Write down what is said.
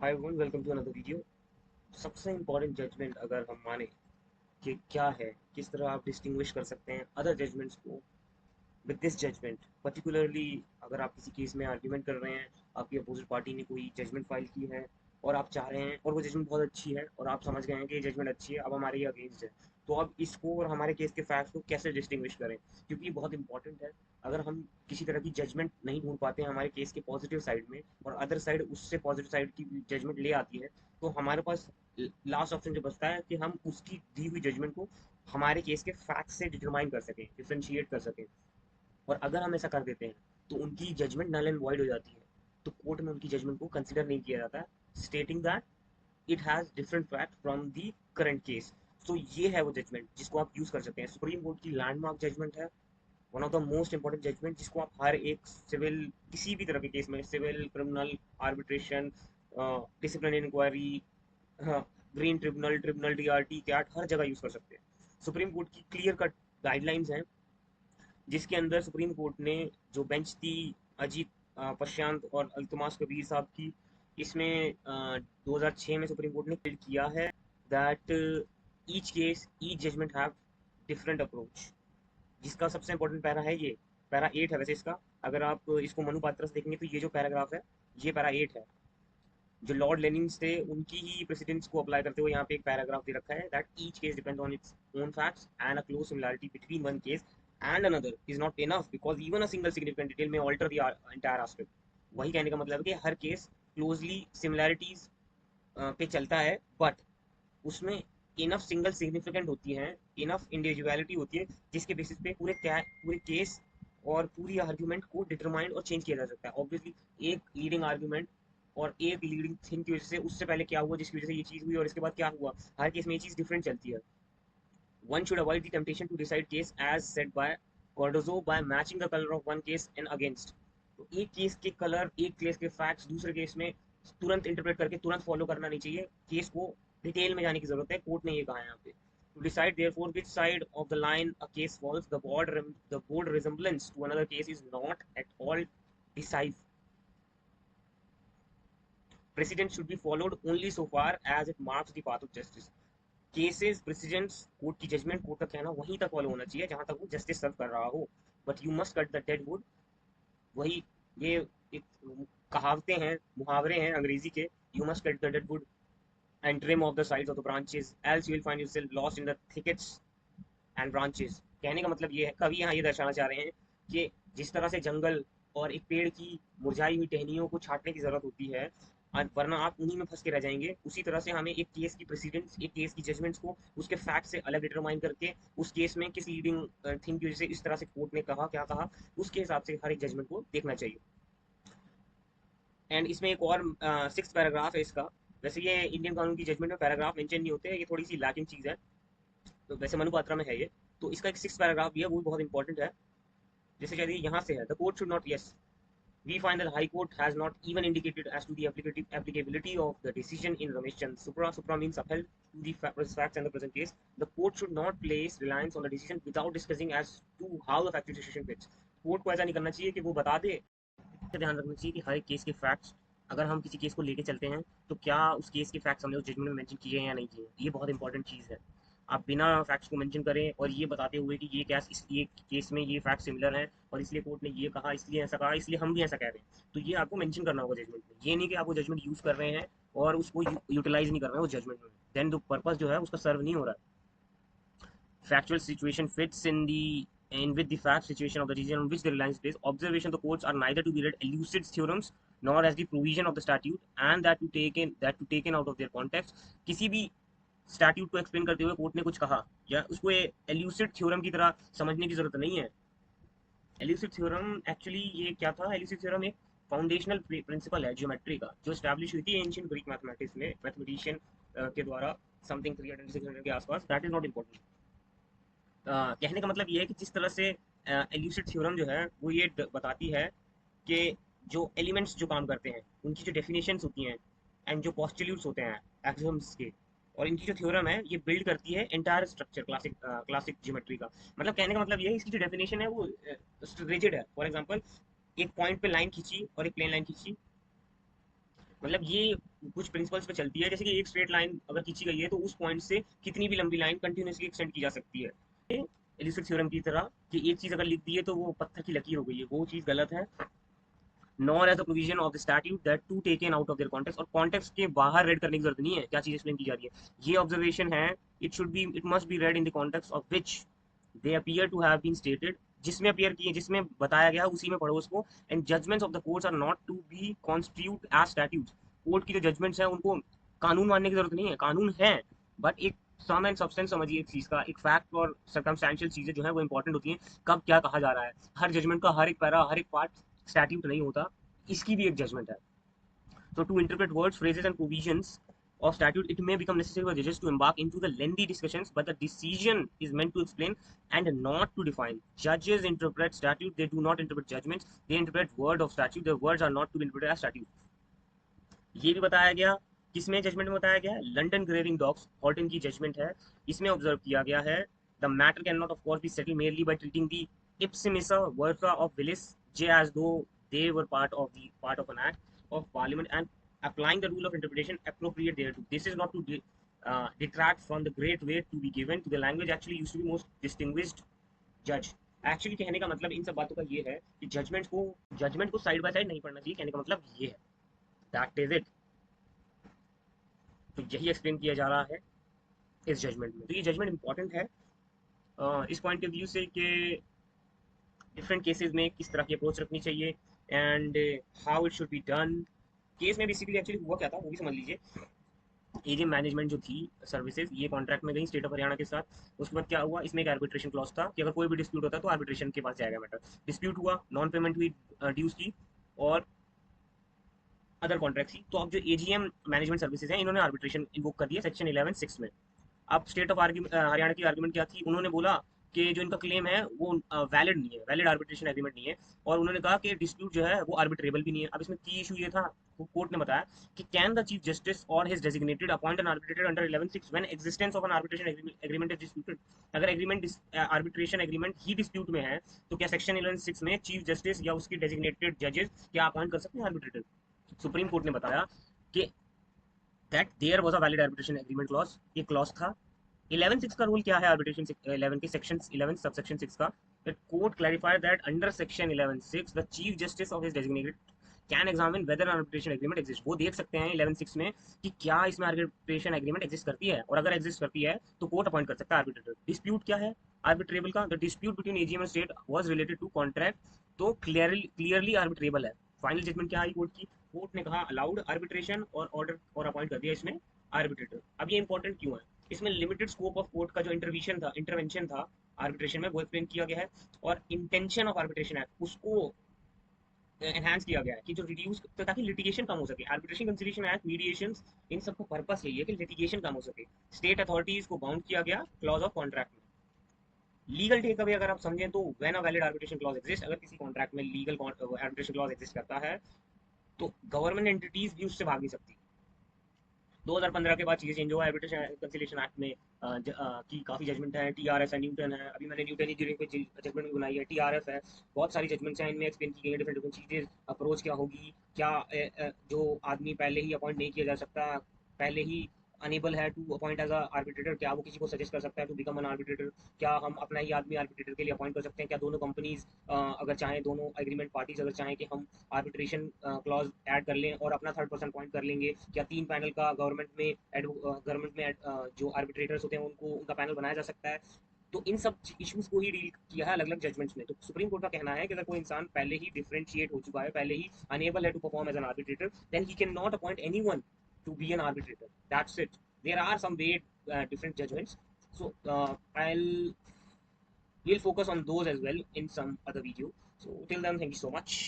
Hi everyone, welcome to another video. सबसे important judgement अगर हम माने कि क्या है, किस तरह आप डिस्टिंग्विश कर सकते हैं अदर जजमेंट्स को विद दिस जजमेंट। पर्टिकुलरली अगर आप किसी केस में आर्ग्यूमेंट कर रहे हैं, आपकी अपोजिट पार्टी ने कोई जजमेंट फाइल की है और आप चाह रहे हैं और वो जजमेंट बहुत अच्छी है और आप समझ गए हैं कि ये जजमेंट अच्छी है, अब हमारे ये अगेंस्ट है, तो अब इसको और हमारे केस के फैक्ट्स को कैसे डिस्टिंग्विश करें, क्योंकि ये बहुत इंपॉर्टेंट है। अगर हम किसी तरह की जजमेंट नहीं ढूंढ पाते हैं हमारे केस के पॉजिटिव साइड में और अदर साइड उससे पॉजिटिव साइड की जजमेंट ले आती है, तो हमारे पास लास्ट ऑप्शन जो बचता है कि हम उसकी दी हुई जजमेंट को हमारे केस के फैक्ट से डिटरमाइन कर सकें, डिफ्रेंशिएट कर सकें। और अगर हम ऐसा कर देते हैं तो उनकी जजमेंट नल एंड वॉइड हो जाती है, तो कोर्ट में उनकी जजमेंट को कंसिडर नहीं किया जाता है, stating that it has different fact from the current case. तो ये है वो जजमेंट जिसको आप यूज कर सकते हैं। सुप्रीम कोर्ट की लैंडमार्क जजमेंट है, one of the most important judgement, जिसको आप हर एक सिविल, किसी भी तरह के केस में, civil, criminal, arbitration, disciplinary inquiry, green tribunal, tribunal DRT, CAT, हर जगह यूज कर सकते हैं। सुप्रीम कोर्ट की क्लियर कट गाइडलाइंस हैं जिसके अंदर सुप्रीम कोर्ट ने जो बेंच थी, अजीत प्रशांत और अल्तमास कबीर साहब की, इसमें 2006 में सुप्रीम कोर्ट ने क्लियर किया है that each case, each judgement have different approach. जिसका सबसे इंपॉर्टेंट पैरा है ये, पैरा 8 है वैसे इसका। अगर आप इसको मनु पात्रा से देखेंगे तो ये जो पैराग्राफ है, ये पैरा 8 है। जो लॉर्ड लेनिन्स थे उनकी ही प्रेसिडेंट्स को अप्लाई करते हुए यहाँ पे एक पैराग्राफ दे रखा है that each case depends on its own facts and a close similarity between one case and another is not enough because even a single significant detail में ऑल्टर द एंटायर एस्पेक्ट। वही कहने का मतलब है कि हर case closely similarities पे चलता है, बट उसमें इनफ सिंगल सिग्निफिकेंट होती हैं, इनफ इंडिविजुअलिटी होती है, जिसके बेसिस पे पूरे केस और पूरी आर्ग्यूमेंट को डिटरमाइन और चेंज किया जा सकता है। ऑब्वियसली एक लीडिंग आर्ग्यूमेंट और एक लीडिंग थिंग की वजह से उससे पहले क्या हुआ जिसकी वजह से ये चीज़ हुई और इसके बाद क्या हुआ, हर केस में ये चीज़ डिफरेंट चलती है। One should avoid the temptation to decide case as said by Cardozo by matching the color of one case and against। तो एक केस के कलर, एक केस के फैक्ट्स दूसरे केस में तुरंत इंटरप्रेट करके तुरंत फॉलो करना नहीं चाहिए, केस को डिटेल में जाने की जरूरत है। कोर्ट ने ये कहा है यहाँ पे, to decide therefore which side of the line a case falls, the board resemblance to another case is not at all decisive. Precedent should be followed only so far as it marks the path of justice। Cases precedents, court की judgement, court का कहना वहीं तक follow होना चाहिए जहां तक वो जस्टिस सर्व कर रहा हो, but you must cut the dead would. वही, ये एक कहावतें हैं, मुहावरे हैं अंग्रेजी के, you must cut the dead would and trim of the sides of the branches else you will find yourself lost in the thickets and branches. कहने का मतलब ये है, कवि यहाँ ये दर्शाना चाह रहे हैं कि जिस तरह से जंगल और एक पेड़ की मुरझाई हुई टहनियों को छाटने की जरूरत होती है वरना आप उन्हीं में फंस के रह जाएंगे, उसी तरह से हमें एक केस की प्रेसिडेंट्स, एक केस की जजमेंट्स को उसके फैक्ट से अलग डिटरमाइन करके उस केस में किस लीडिंग थिंग की वजह से इस तरह से कोर्ट ने कहा, क्या कहा, उसके हिसाब से हर एक जजमेंट को देखना चाहिए। एंड इसमें एक और 6th पैराग्राफ है इसका। वैसे ये इंडियन कानून की जजमेंट में पैराग्राफ मेंशन नहीं होते, ये थोड़ी सी लैकिंग चीज़ है, तो वैसे मनुपात्रा में है ये। तो इसका एक 6th पैराग्राफ भी है, वो भी बहुत इंपॉर्टेंट है। जैसे यदि यहाँ से है, the court should not, yes, we find that the High Court has not even indicated as to the applicability of the decision in Ramesh Chand Supra. Supra means upheld to the facts and the present case. The court should not place reliance on the decision without discussing as to how the factual situation fits। Court को ऐसा नहीं करना चाहिए कि वो बता दे, ध्यान रखना चाहिए कि हर एक केस के फैक्ट्स, अगर हम किसी केस को लेके चलते हैं तो क्या उस केस के फैक्ट्स हमने उस जजमेंट में मेंशन किए हैं या नहीं किए। ये बहुत इंपॉर्टेंट चीज़ है। आप बिना फैक्ट्स को मेंशन करें और ये बताते हुए कि ये केस में ये फैक्ट सिमिलर हैं और इसलिए कोर्ट ने ये कहा, इसलिए ऐसा कहा, इसलिए हम भी ऐसा कह रहे हैं, तो ये आपको मेंशन करना होगा जजमेंट में। ये नहीं कि आप वो जजमेंट यूज़ कर रहे हैं और उसको यूटिलाइज नहीं कर रहे हैं उस जजमेंट में, देन द पर्पस जो है उसका सर्व नहीं हो रहा है। Factual situation fits in with the fact situation of the region on which the reliance is based. Observation the courts are neither to be read elucid theorems nor as the provision of the statute and that to taken out of their context। किसी भी statute को explain करते हुए court ने कुछ कहा या उसको एल्यूसिड थ्योरम की तरह समझने की जरूरत नहीं है। एल्यूसिड थ्योरम एक्चुअली ये क्या था, एल्यूसिड थ्योरम एक फाउंडेशनल प्रिंसिपल है ज्योमेट्री का, जो स्टैब्लिश हुई थी एंशियंट ग्रीक मैथमेटिक्स में, मैथमेटिशियन के द्वारा, समथिंग 300 600 के आसपास। That is not important. कहने का मतलब ये है कि जिस तरह से एल्यूसिड थ्योरम जो है वो ये बताती है कि जो एलिमेंट्स जो काम करते हैं उनकी जो डेफिनेशंस होती हैं एंड जो पोस्टुलेट्स होते हैं एक्सियम्स के, और इनकी जो थ्योरम है ये बिल्ड करती है एंटायर स्ट्रक्चर क्लासिक ज्योमेट्री का। मतलब कहने का मतलब ये है इसकी जो डेफिनेशन है वो रिजिड है। फॉर एग्जांपल, एक पॉइंट पे लाइन खींची और एक प्लेन लाइन खींची, मतलब ये कुछ प्रिंसिपल्स पे चलती है, जैसे कि एक स्ट्रेट लाइन अगर खींची गई है तो उस पॉइंट से कितनी भी लंबी लाइन कंटिन्यूसली एक्सटेंड की जा सकती है, एलिप्टिक थ्योरम की तरह, कि एक चीज अगर लिख दी है तो वो पत्थर की लकीर हो गई है, वो चीज गलत है। Nor as a provision of the statute that to taken out of their context, और कॉन्टेक्स्ट के बाहर रेड करने की जरूरत नहीं है क्या चीज एक्सप्लेन की जा रही है, ये ऑब्जर्वेशन है। It must be read in the context of which they appear to have been stated, जिसमें अपीयर किए, जिसमें बताया गया उसी में पढ़ो उसको। And judgements of the courts are not to be constitute as statutes, court की जो जजमेंट्स है उनको कानून मानने की जरूरत नहीं है, कानून है बट एक सम एंड सब्सटेंस समझिए, एक चीज का एक फैक्ट और सर्कमस्टेंशियल चीजें जो है वो इंपॉर्टेंट होती हैं, कब क्या कहा जा रहा है, हर जजमेंट का हर एक पैरा हर एक पार्ट स्टैट्यूट नहीं होता, इसकी भी एक जजमेंट है। So to interpret words, phrases, and provisions of statute, it may become necessary for judges to embark into the lengthy discussions, but the decision is meant to explain and not to define. Judges interpret statute; they do not interpret judgments. They interpret word of statute. The words are not to be interpreted as statute. ये भी बताया गया, किसमें judgement में बताया गया है, London graving docks Horton की जजमेंट है, इसमें ऑब्जर्व किया गया है, the matter cannot of course be settled merely by treating the ipsissima verba of Willes J as though they were part of an act of parliament and applying the rule of interpretation appropriate thereto. This is not to detract from the great weight to be given to the language actually used to be most distinguished judge. Actually कहने का मतलब इन सब बातों का ये है कि judgement को साइड बाय साइड नहीं पढ़ना चाहिए, कहने का मतलब ये है, दैट इज इट। तो यही एक्सप्लेन किया जा रहा है इस जजमेंट में। तो ये जजमेंट इंपॉर्टेंट है इस पॉइंट ऑफ व्यू से कि डिफरेंट केसेस में किस तरह की अप्रोच रखनी चाहिए and how it should be done. Case में बेसिकली एक्चुअली हुआ क्या था वो भी समझ लीजिए। एजीएम मैनेजमेंट जो थी सर्विसेज, ये कॉन्ट्रैक्ट में गई स्टेट ऑफ हरियाणा के साथ। उसके बाद क्या हुआ, इसमें एक आर्बिट्रेशन क्लॉज था कि अगर कोई भी डिस्प्यूट होता है तो आर्बिट्रेशन के पास जाएगा मैटर। डिस्प्यूट हुआ, नॉन पेमेंट हुई ड्यूज की और अदर कॉन्ट्रैक्ट थी, तो अब जो एजीएम मैनेजमेंट सर्विसेज है इन्होंने आर्बिट्रेशन इन्वोक कर दिया सेक्शन 11(6) में। अब स्टेट ऑफ हरियाणा की आर्गुमेंट क्या थी, उन्होंने बोला कि जो इनका क्लेम है वो वैलिड नहीं है, वैलिड आर्बिट्रेशन एग्रीमेंट नहीं है, और उन्होंने कहा कि डिस्प्यूट जो है वो आर्बिट्रेबल भी नहीं है। अब इसमें की इशू ये था, कोर्ट ने बताया कि कैन द चीफ जस्टिस और his designated appoint an arbitrator under 11(6) when existence of an arbitration agreement is disputed. अगर एग्रीमेंट आर्बिट्रेशन एग्रीमेंट ही डिस्प्यूट में है तो क्या सेक्शन 11(6) में चीफ जस्टिस या उसकी डेजिग्नेटेड जजेस क्या अपॉइंट कर सकते हैं आर्बिट्रेटर। सुप्रीम कोर्ट ने बताया कि that there was a valid arbitration agreement clause, ये क्लॉज था। 11(6) का रूल क्या है आर्बिट्रेशन 11 के सेक्शन 11 सबसेक्शन 6 का, that court clarified that under section 11(6) the chief justice of his designated can examine whether arbitration agreement exist. वो देख सकते हैं 11(6) में कि क्या इसमें आर्बिट्रेशन एग्रीमेंट एग्जिस्ट करती है, और अगर एग्जिस्ट करती है तो कोर्ट अपॉइंट कर सकता है आर्बिट्रेटर। डिस्प्यूट क्या है आर्बिट्रेबल का, the dispute between AGM and state was related to contract, तो क्लियरली आर्बिट्रेबल है। फाइनल जजमेंट क्या आई कोर्ट की, कोर्ट ने कहा अलाउड आर्बिट्रेशन और ऑर्डर और अपॉइंट कर दिया इसमें आर्बिट्रेटर। अब ये इंपॉर्टेंट क्यों है, इसमें लिमिटेड स्कोप ऑफ कोर्ट का जो इंटरवेंशन था आर्बिट्रेशन में वो एक्सप्लेन किया गया है, और इंटेंशन ऑफ आर्बिट्रेशन एक्ट उसको एनहांस किया गया है कि जो रिड्यूस, तो ताकि लिटिगेशन कम हो सके। आर्बिट्रेशन कंसिलिएशन एक्ट, मीडिएशन, इन सबका पर्पस यही है कि लिटिगेशन कम हो सके। स्टेट अथॉरिटीज को बाउंड किया गया क्लॉज ऑफ कॉन्ट्रैक्ट में। लीगल टेक अवे अगर आप समझें तो when a valid arbitration clause exist, अगर किसी कॉन्ट्रैक्ट में लीगल आर्बिट्रेशन क्लॉज एग्जिस्ट करता है तो गवर्नमेंट एंटिटीज भी उससे भाग नहीं सकती। 2015 के बाद चीजें चेंज हुआ, आर्बिट्रेशन कंसिलिएशन एक्ट में की काफी जजमेंट है, टीआरएफ है, न्यूटन है, अभी मैंने न्यूटन ही पे जजमेंट बनाई है, टीआरएफ है, बहुत सारी जजमेंट्स हैं, इनमें एक्सप्लेन की गई है डिफरेंट डिफरेंट चीजें, अप्रोच क्या होगी, क्या जो आदमी पहले ही अपॉइंट नहीं किया जा सकता, पहले ही अनेबल है टू अपॉइंट एज आर्बिट्रेटर, क्या वो किसी को सजेस्ट कर सकता है टू बिकम एन आर्बिट्रेटर, क्या हम अपना ही आदमी आर्बिट्रेटर के लिए अपॉइंट कर सकते हैं, क्या दोनों कंपनीज अगर चाहें, दोनों एग्रीमेंट पार्टीज अगर चाहें कि हम आर्बिट्रेशन क्लॉज ऐड कर लें और अपना थर्ड पर्सन अपॉइंट कर लेंगे, क्या 3 पैनल का गवर्नमेंट में जो आर्बिट्रेटर्स होते हैं उनको उनका पैनल बनाया जा सकता है। तो इन सब इश्यूज को ही डील किया है अलग अलग जजमेंट्स में। तो सुप्रीम कोर्ट का कहना है कि अगर कोई इंसान पहले ही डिफरेंशिएट हो चुका है, पहले ही अनेबल है to perform as an arbitrator, then he can not appoint anyone to be an arbitrator. That's it. There are some way different judgments. So we'll focus on those as well in some other video. So till then, thank you so much.